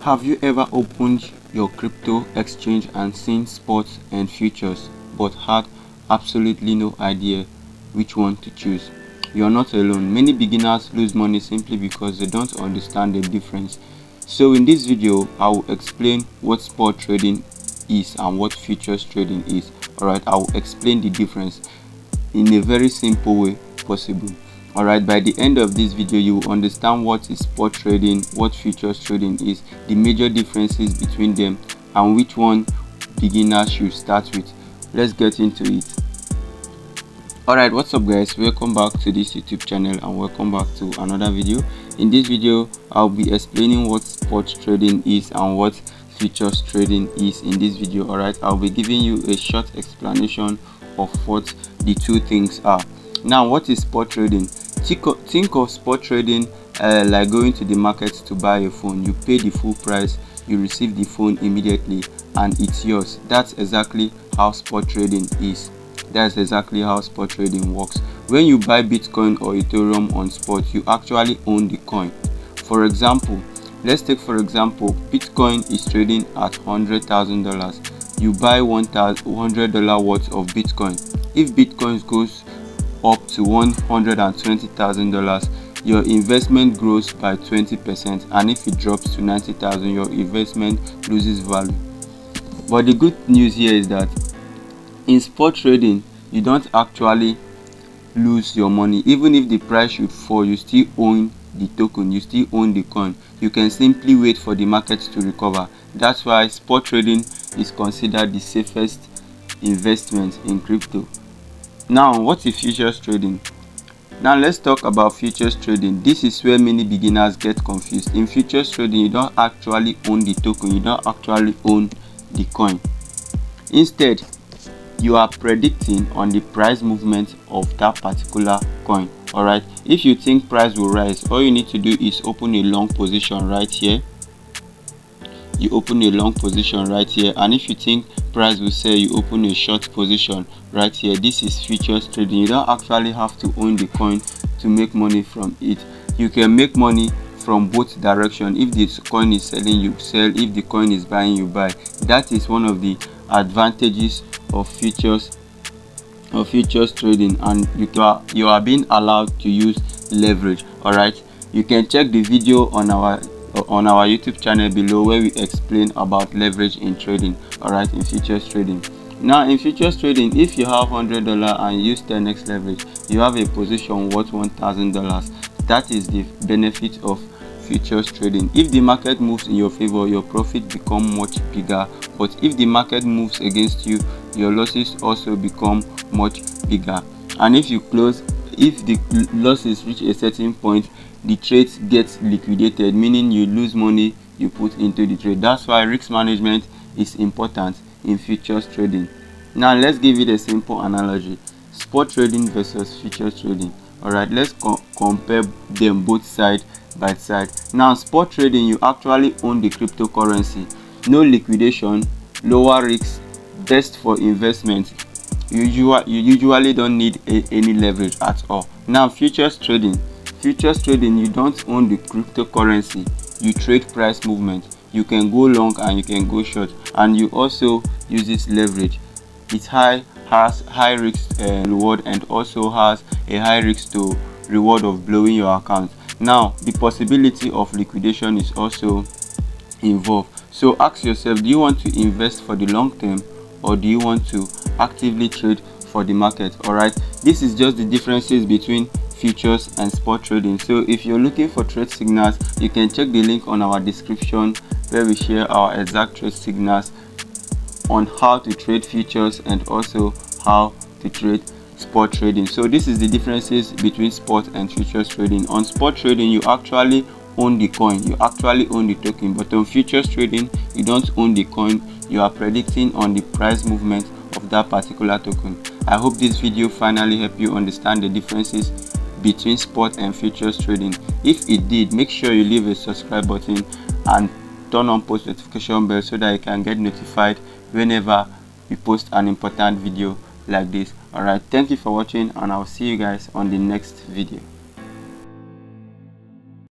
Have you ever opened your crypto exchange and seen spots and futures but had absolutely no idea which one to choose? You're not alone. Many beginners lose money simply because they don't understand the difference. So in this video, I will explain what spot trading is and what futures trading is. Alright, I will explain the difference in a very simple way possible. Alright, by the end of this video you will understand what is spot trading, what futures trading is, the major differences between them, and which one beginners should start with. Let's get into it. Alright, what's up guys, welcome back to this YouTube channel and welcome back to another video. In this video I'll be explaining what spot trading is and what futures trading is in this video. Alright, I'll be giving you a short explanation of what the two things are. Now, what is spot trading? Think of spot trading like going to the market to buy a phone. You pay the full price, you receive the phone immediately, and it's yours. That's exactly how spot trading is. That's exactly how spot trading works. When you buy Bitcoin or Ethereum on spot, you actually own the coin. For example, let's take for example, Bitcoin is trading at $100,000. You buy $100 worth of Bitcoin. If Bitcoin goes up to $120,000, your investment grows by 20%, and if it drops to $90,000, your investment loses value. But the good news here is that in spot trading, you don't actually lose your money. Even if the price should fall, you still own the token, you still own the coin. You can simply wait for the market to recover. That's why spot trading is considered the safest investment in crypto. Now, what is futures trading? Now let's talk about futures trading. This is where many beginners get confused. In futures trading, you don't actually own the token, you don't actually own the coin. Instead, you are predicting on the price movement of that particular coin. Alright, if you think price will rise, all you need to do is open a long position right here. You open a long position right here, and if you think price will sell, you open a short position right here. This is futures trading. You don't actually have to own the coin to make money from it. You can make money from both directions. If the coin is selling, you sell. If the coin is buying, you buy. That is one of the advantages of futures trading, and you are being allowed to use leverage. All right, you can check the video on our YouTube channel below where we explain about leverage in trading. All right, in futures trading. Now, in futures trading, if you have $100 and use 10x leverage, you have a position worth $1,000. That is the benefit of futures trading. If the market moves in your favor, your profit become much bigger, but if the market moves against you, your losses also become much bigger. And if the losses reach a certain point, the trade gets liquidated, meaning you lose money you put into the trade. That's why risk management is important in futures trading. Now let's give it a simple analogy: spot trading versus futures trading. All right, let's compare them both side by side. Now, spot trading, you actually own the cryptocurrency. No liquidation, lower risk, best for investment. You usually don't need any leverage at all. Now, futures trading, you don't own the cryptocurrency. You trade price movement. You can go long and you can go short, and you also uses leverage. It has high risk reward, and also has a high risk to reward of blowing your account. Now, the possibility of liquidation is also involved. So ask yourself, do you want to invest for the long term, or do you want to actively trade for the market? All right, this is just the differences between futures and spot trading. So if you're looking for trade signals, you can check the link on our description where we share our exact trade signals on how to trade futures and also how to trade spot trading. So this is the differences between spot and futures trading. On spot trading, you actually own the coin, you actually own the token, but on futures trading, you don't own the coin. You are predicting on the price movement of that particular token. I hope this video finally helped you understand the differences between spot and futures trading. If it did, make sure you leave a subscribe button and turn on post notification bell so that you can get notified whenever we post an important video like this. All right, thank you for watching, and I'll see you guys on the next video.